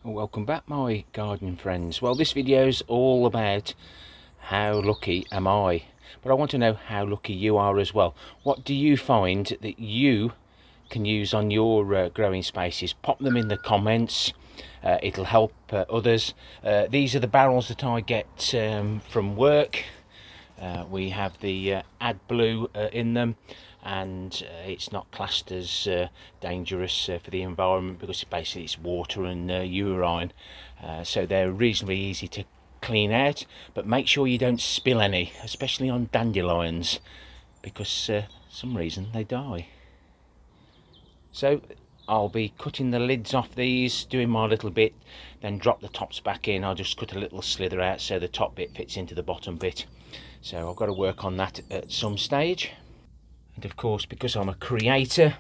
Welcome back, my gardening friends. Well, this video is all about how lucky am I, but I want to know how lucky you are as well. What do you find that you can use on your growing spaces? Pop them in the comments. It'll help others. These are the barrels that I get from work. We have the AdBlue in them, and it's not classed as dangerous for the environment because basically it's water and urine, so they're reasonably easy to clean out, but make sure you don't spill any, especially on dandelions, because some reason they die. So I'll be cutting the lids off these, doing my little bit, then drop the tops back in. I'll just cut a little slither out so the top bit fits into the bottom bit. So I've got to work on that at some stage. And of course, because I'm a creator,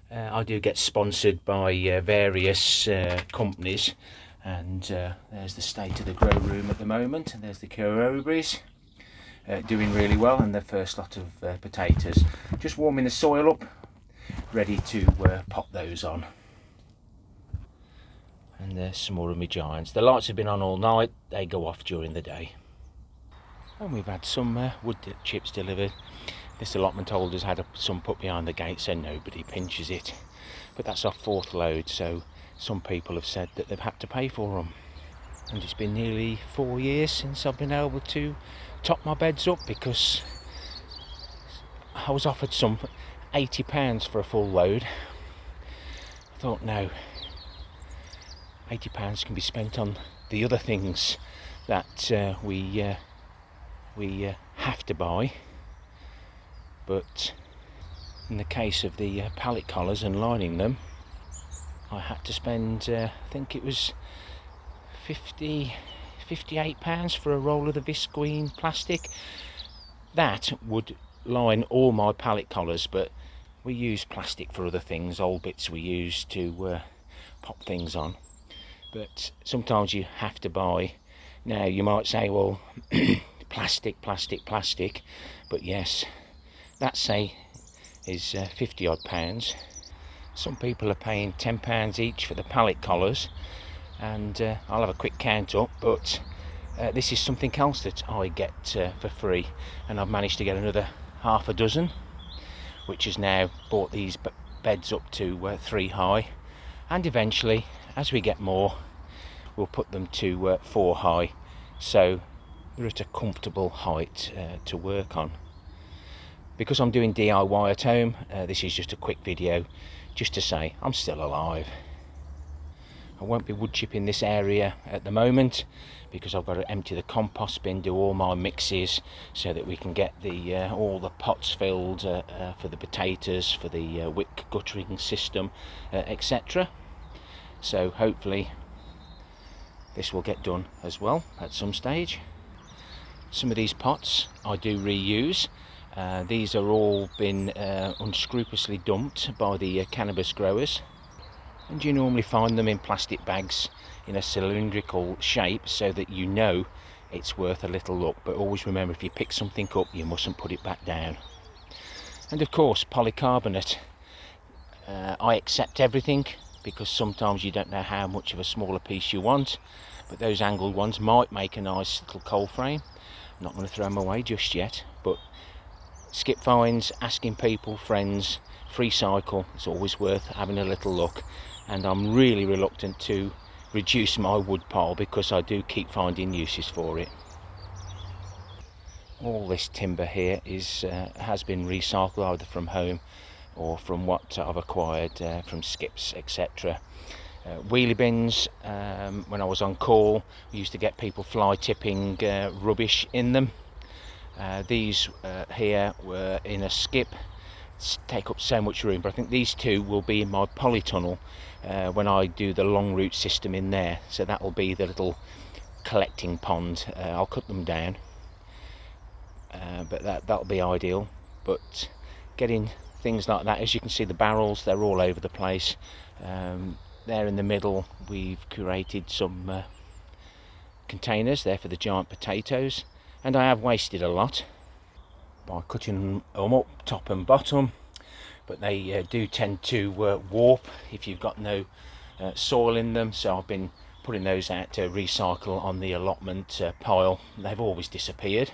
I do get sponsored by various companies. And there's the state of the grow room at the moment. And there's the Cooljob doing really well, and the first lot of potatoes. Just warming the soil up, ready to pop those on. And there's some more of my giants. The lights have been on all night. They go off during the day. And we've had some wood chips delivered. This allotment holder's had some put behind the gate so nobody pinches it. But that's our fourth load, so some people have said that they've had to pay for them. And it's been nearly 4 years since I've been able to top my beds up, because I was offered some £80 for a full load. I thought, no, £80 can be spent on the other things that we have to buy. But in the case of the pallet collars and lining them, I had to spend, I think it was £58 for a roll of the visqueen plastic. That would line all my pallet collars, but we use plastic for other things, old bits we use to pop things on. But sometimes you have to buy. Now you might say, well, plastic, but yes, that say is 50 odd pounds. Some people are paying £10 each for the pallet collars, and I'll have a quick count up, but this is something else that I get for free, and I've managed to get another half a dozen, which has now brought these beds up to 3 high, and eventually, as we get more, we'll put them to 4 high, so they're at a comfortable height to work on. Because I'm doing DIY at home, this is just a quick video just to say I'm still alive. I won't be wood chipping this area at the moment because I've got to empty the compost bin, do all my mixes so that we can get the all the pots filled for the potatoes, for the wick guttering system, etc. So hopefully this will get done as well at some stage. Some of these pots I do reuse. These are all been unscrupulously dumped by the cannabis growers, and you normally find them in plastic bags in a cylindrical shape so that you know it's worth a little look. But always remember, if you pick something up, you mustn't put it back down. And of course, polycarbonate. I accept everything because sometimes you don't know how much of a smaller piece you want, but those angled ones might make a nice little cold frame. I'm not going to throw them away just yet, but skip finds, asking people, friends, free cycle, it's always worth having a little look. And I'm really reluctant to reduce my wood pile because I do keep finding uses for it. All this timber here has been recycled either from home or from what I've acquired from skips, etc. Wheelie bins, when I was on call, we used to get people fly tipping rubbish in them. These here were in a skip, take up so much room, but I think these two will be in my polytunnel when I do the long root system in there, so that will be the little collecting pond. I'll cut them down, but that'll be ideal. But getting things like that, as you can see, the barrels, they're all over the place. There in the middle we've curated some containers there for the giant potatoes, and I have wasted a lot by cutting them up top and bottom, but they do tend to warp if you've got no soil in them, so I've been putting those out to recycle on the allotment pile. They've always disappeared.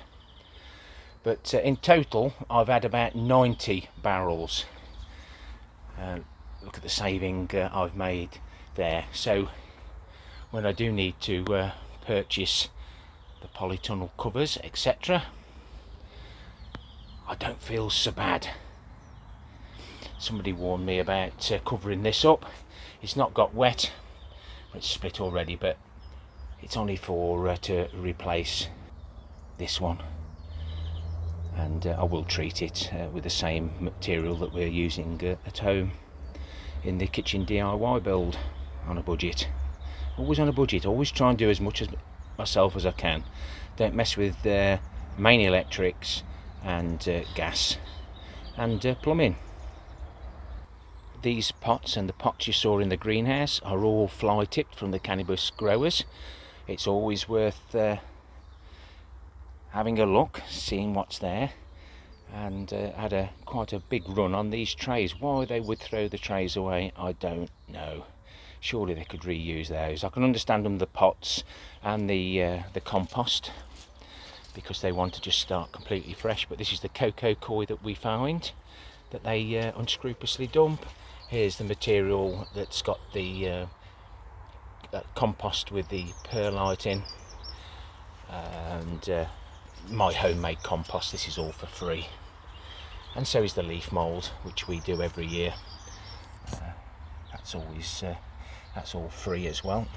But in total I've had about 90 barrels. Look at the saving I've made there. So when I do need to purchase the polytunnel covers, etc., I don't feel so bad. Somebody warned me about covering this up. It's not got wet, it's split already, but it's only for to replace this one, and I will treat it with the same material that we're using at home in the kitchen DIY build, on a budget. Always on a budget, always try and do as much as myself as I can. Don't mess with main electrics and gas and plumbing. These pots and the pots you saw in the greenhouse are all fly tipped from the cannabis growers. It's always worth having a look, seeing what's there, and had quite a big run on these trays. Why they would throw the trays away, I don't know. Surely they could reuse those. I can understand them, the pots and the compost, because they want to just start completely fresh. But this is the cocoa coir that we find that they unscrupulously dump. Here's the material that's got the compost with the perlite in, and my homemade compost. This is all for free, and so is the leaf mould, which we do every year. That's all free as well.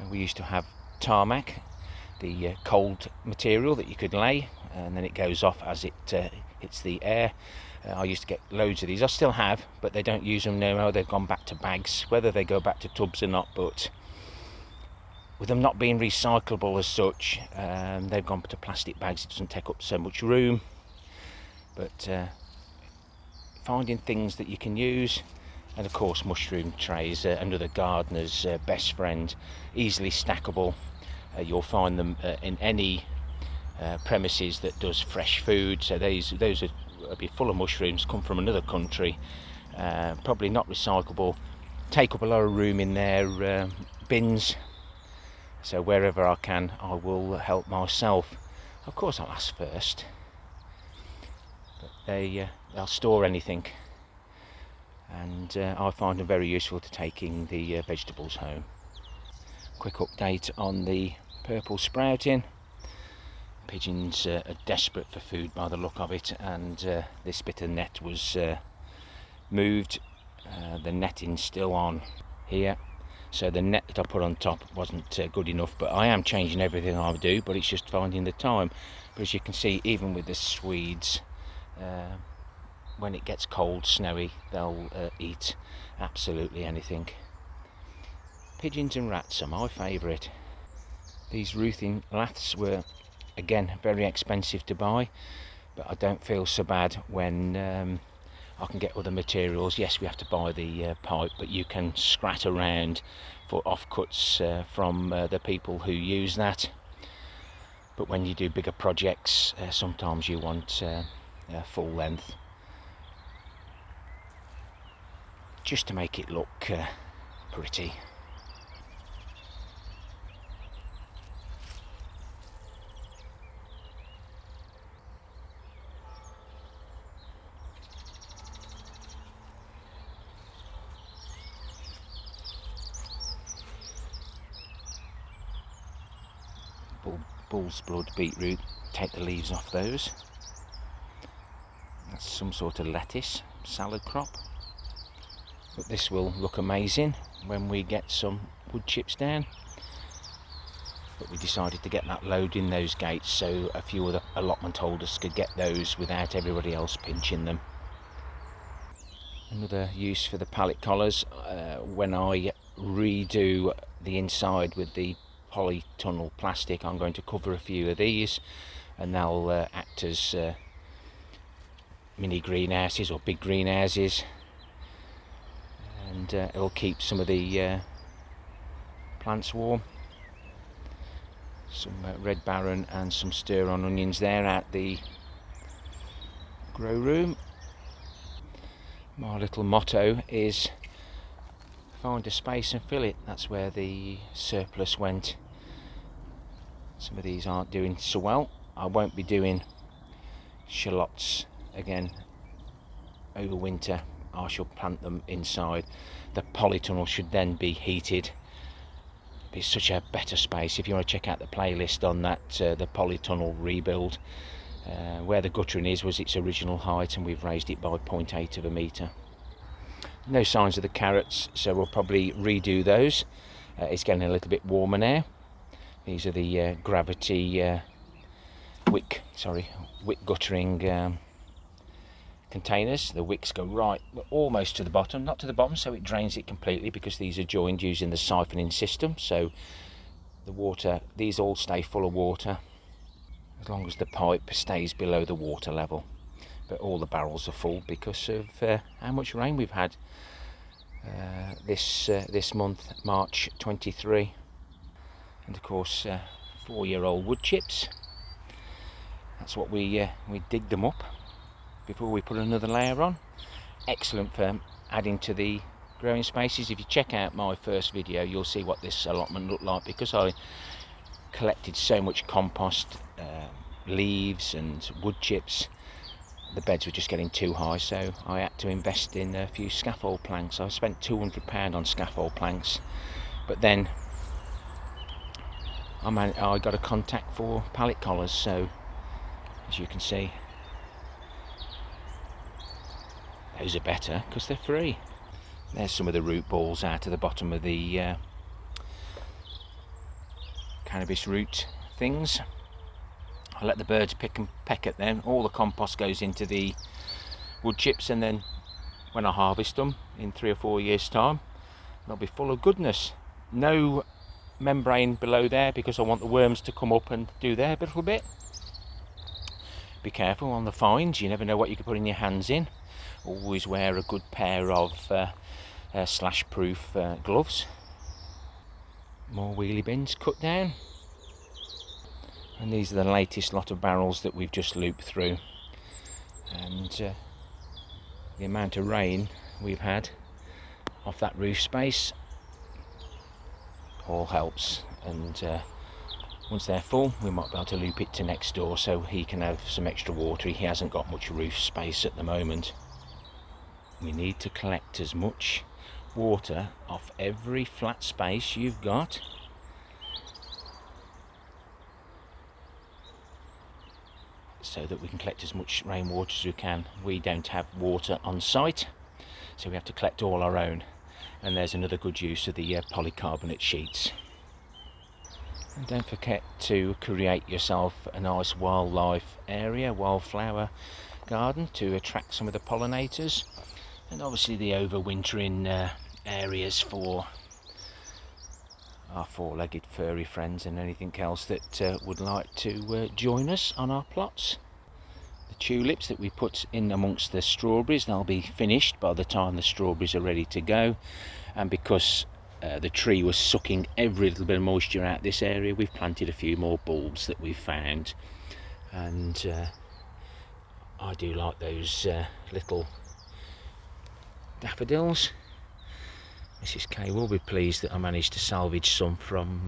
We used to have tarmac, the cold material that you could lay, and then it goes off as it hits the air. I used to get loads of these. I still have, but they don't use them now. They've gone back to bags, whether they go back to tubs or not, but with them not being recyclable as such, they've gone to plastic bags. It doesn't take up so much room. But finding things that you can use, and of course mushroom trays, another gardener's best friend, easily stackable. You'll find them in any premises that does fresh food. So those are be full of mushrooms, come from another country, probably not recyclable, take up a lot of room in their bins. So wherever I can, I will help myself. Of course I'll ask first, but they'll store anything, and I find them very useful to taking the vegetables home. Quick update on the purple sprouting. Pigeons are desperate for food by the look of it, and this bit of net was moved. The netting's still on here, so the net that I put on top wasn't good enough, but I am changing everything I do, but it's just finding the time. But as you can see, even with the Swedes, when it gets cold, snowy, they'll eat absolutely anything. Pigeons and rats are my favourite. These roofing laths were again very expensive to buy, but I don't feel so bad when I can get other materials. Yes, we have to buy the pipe, but you can scrat around for offcuts from the people who use that. But when you do bigger projects, sometimes you want full length, just to make it look pretty. Bull's blood beetroot, take the leaves off those. That's some sort of lettuce, salad crop. But this will look amazing when we get some wood chips down. But we decided to get that load in those gates so a few of the allotment holders could get those without everybody else pinching them. Another use for the pallet collars, when I redo the inside with the polytunnel plastic, I'm going to cover a few of these, and they'll act as mini greenhouses or big greenhouses, and it'll keep some of the plants warm. Some red baron and some stir-on onions there at the grow room. My little motto is find a space and fill it. That's where the surplus went. Some of these aren't doing so well. I won't be doing shallots again over winter. I shall plant them inside. The polytunnel should then be heated. It's such a better space. If you want to check out the playlist on that, the polytunnel rebuild, where the guttering was its original height, and we've raised it by 0.8 of a metre. No signs of the carrots, so we'll probably redo those. It's getting a little bit warmer now. These are the gravity wick guttering containers. The wicks go right almost to the bottom, not to the bottom, so it drains it completely, because these are joined using the siphoning system. So the water, these all stay full of water as long as the pipe stays below the water level. But all the barrels are full because of how much rain we've had this month, March 23. And of course 4-year-old wood chips. That's what we dig them up before we put another layer on. Excellent for adding to the growing spaces. If you check out my first video, you'll see what this allotment looked like, because I collected so much compost, leaves and wood chips. The beds were just getting too high, so I had to invest in a few scaffold planks. I spent £200 on scaffold planks, but then I got a contact for pallet collars, so as you can see, those are better because they're free. There's some of the root balls out of the bottom of the cannabis root things. I let the birds pick and peck at them. All the compost goes into the wood chips, and then when I harvest them in 3 or 4 years' time, they'll be full of goodness. No membrane below there, because I want the worms to come up and do their little bit. Be careful on the finds, you never know what you can put in your hands in. Always wear a good pair of slash proof gloves. More wheelie bins cut down. And these are the latest lot of barrels that we've just looped through. And the amount of rain we've had off that roof space all helps. And once they're full, we might be able to loop it to next door so he can have some extra water. He hasn't got much roof space at the moment. We need to collect as much water off every flat space you've got. So that we can collect as much rainwater as we can. We don't have water on site, so we have to collect all our own. And there's another good use of the polycarbonate sheets. And don't forget to create yourself a nice wildlife area, wildflower garden, to attract some of the pollinators, and obviously the overwintering areas for our 4-legged furry friends and anything else that would like to join us on our plots. The tulips that we put in amongst the strawberries, they'll be finished by the time the strawberries are ready to go. And because the tree was sucking every little bit of moisture out this area, we've planted a few more bulbs that we've found. And I do like those little daffodils. Mrs. K will be pleased that I managed to salvage some from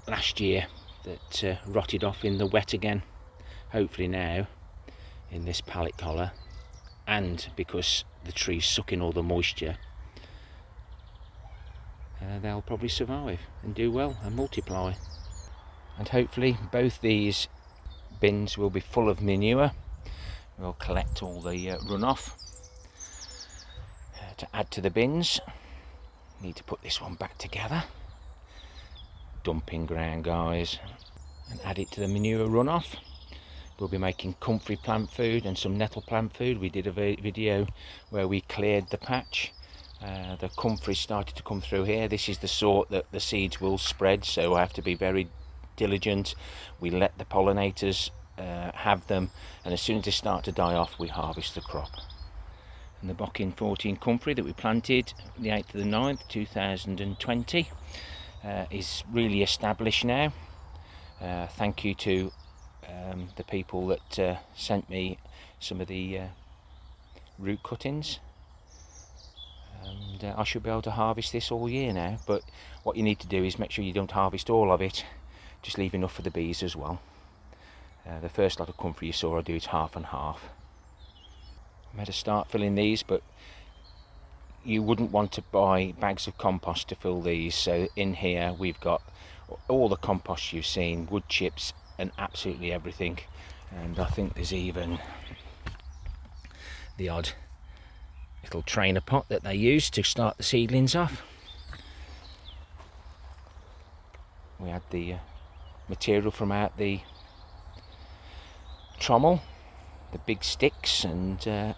last year that rotted off in the wet again. Hopefully now, in this pallet collar, and because the tree's sucking all the moisture, they'll probably survive and do well and multiply. And hopefully both these bins will be full of manure. We'll collect all the runoff to add to the bins. Need to put this one back together. Dumping ground, guys, and add it to the manure runoff. We'll be making comfrey plant food and some nettle plant food. We did a video where we cleared the patch. The comfrey started to come through here. This is the sort that the seeds will spread, so I have to be very diligent. We let the pollinators have them, and as soon as they start to die off, we harvest the crop. And the Bockin 14 comfrey that we planted the 8th of the 9th 2020 is really established now. Thank you to the people that sent me some of the root cuttings. and I should be able to harvest this all year now. But what you need to do is make sure you don't harvest all of it, just leave enough for the bees as well. The first lot of comfrey you saw I do it half and half. I'm going to start filling these, but you wouldn't want to buy bags of compost to fill these. So in here we've got all the compost you've seen, wood chips and absolutely everything. And I think there's even the odd little trainer pot that they use to start the seedlings off. We had the material from out the trommel, the big sticks and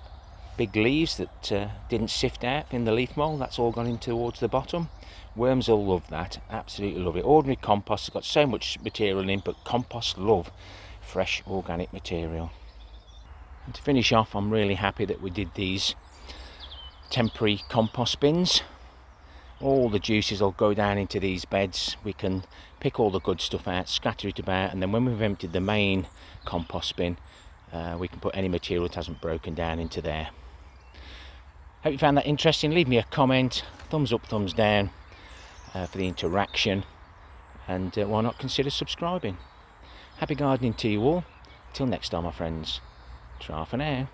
big leaves that didn't sift out in the leaf mould. That's all gone in towards the bottom. Worms will love that, absolutely love it. Ordinary compost has got so much material in, but compost love fresh organic material. And to finish off, I'm really happy that we did these temporary compost bins. All the juices will go down into these beds. We can pick all the good stuff out, scatter it about, and then when we've emptied the main compost bin, we can put any material that hasn't broken down into there. Hope you found that interesting. Leave me a comment, thumbs up, thumbs down for the interaction, and why not consider subscribing. Happy gardening to you all. Till next time, my friends. Ta for now.